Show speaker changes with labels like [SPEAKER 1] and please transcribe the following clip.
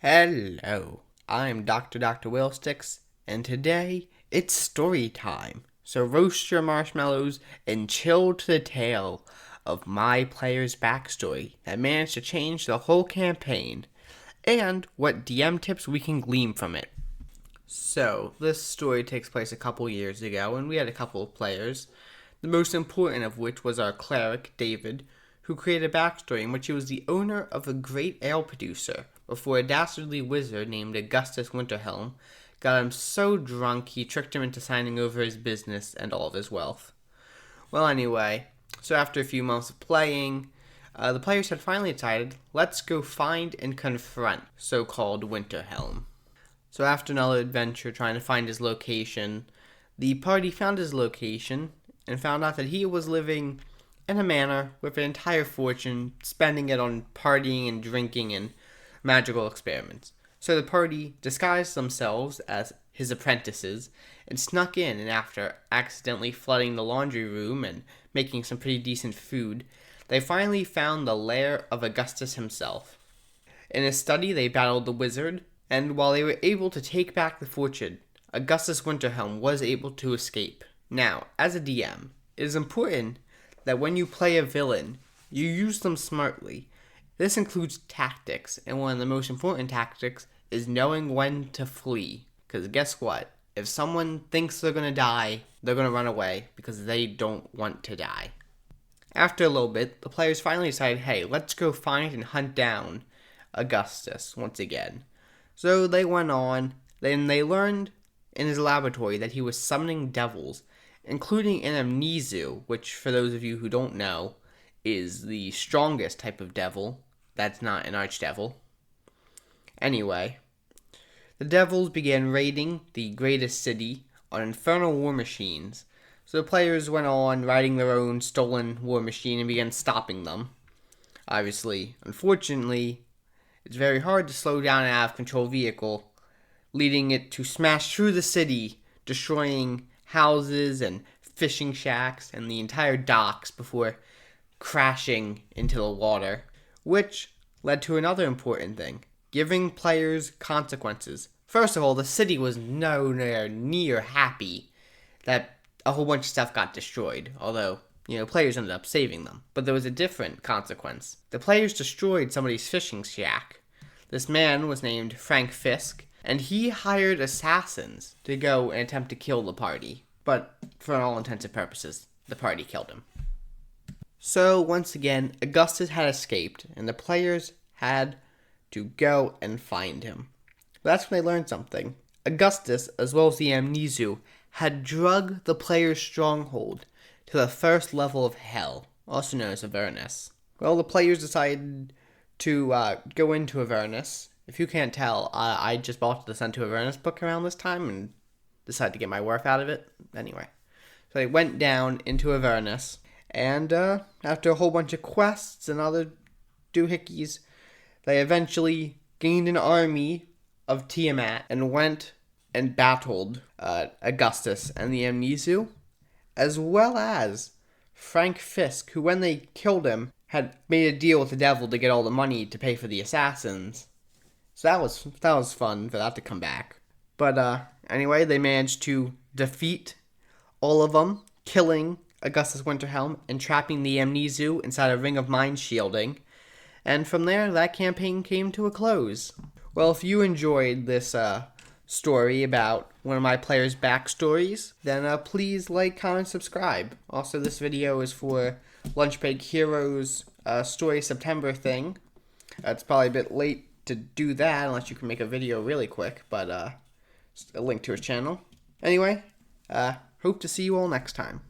[SPEAKER 1] Hello, I'm Dr. Willsticks, and today it's story time. So roast your marshmallows and chill to the tale of my player's backstory that managed to change the whole campaign, and what DM tips we can glean from it. So, this story takes place a couple years ago, and we had a couple of players, the most important of which was our cleric, David, who created a backstory in which he was the owner of a great ale producer before a dastardly wizard named Augustus Winterhelm got him so drunk he tricked him into signing over his business and all of his wealth. Well, anyway, so after a few months of playing, the players had finally decided, let's go find and confront so-called Winterhelm. So after another adventure trying to find his location, the party found his location and found out that he was living in a manor with an entire fortune, spending it on partying and drinking and magical experiments. So the party disguised themselves as his apprentices and snuck in, and after accidentally flooding the laundry room and making some pretty decent food, they finally found the lair of Augustus himself. In his study, they battled the wizard, and while they were able to take back the fortune, Augustus Winterhelm was able to escape. Now, as a DM, it is important that when you play a villain, you use them smartly. This includes tactics, and one of the most important tactics is knowing when to flee. Because guess what? If someone thinks they're going to die, they're going to run away because they don't want to die. After a little bit, the players finally decided, hey, let's go find and hunt down Augustus once again. So they went on, and they learned in his laboratory that he was summoning devils, including an amnesu, which, for those of you who don't know, is the strongest type of devil. That's not an archdevil. Anyway, the devils began raiding the greatest city on infernal war machines. So the players went on riding their own stolen war machine and began stopping them. Obviously, unfortunately, it's very hard to slow down an out-of-control vehicle, leading it to smash through the city, destroying houses and fishing shacks and the entire docks before crashing into the water, which led to another important thing, giving players consequences. First of all, the city was nowhere near happy that a whole bunch of stuff got destroyed, although, players ended up saving them. But there was a different consequence. The players destroyed somebody's fishing shack. This man was named Frank Fisk, and he hired assassins to go and attempt to kill the party. But for all intents and purposes, the party killed him. So once again, Augustus had escaped, and the players had to go and find him. That's when they learned something. Augustus, as well as the amnesu, had drugged the player's stronghold to the first level of hell, also known as Avernus. Well, the players decided to go into Avernus. If you can't tell, I just bought the Descent to Avernus book around this time and decided to get my worth out of it. Anyway, so they went down into Avernus, and after a whole bunch of quests and other doohickeys, they eventually gained an army of Tiamat and went and battled Augustus and the amnesu, as well as Frank Fisk, who when they killed him had made a deal with the devil to get all the money to pay for the assassins. So that was fun for that to come back. But anyway, they managed to defeat all of them, killing Augustus Winterhelm and trapping the amnesu inside a ring of mind shielding. And from there, that campaign came to a close. Well, if you enjoyed this story about one of my players' backstories, then please like, comment, subscribe. Also, this video is for Lunch Break Heroes Story September thing. It's probably a bit late to do that unless you can make a video really quick, but a link to his channel. Anyway, hope to see you all next time.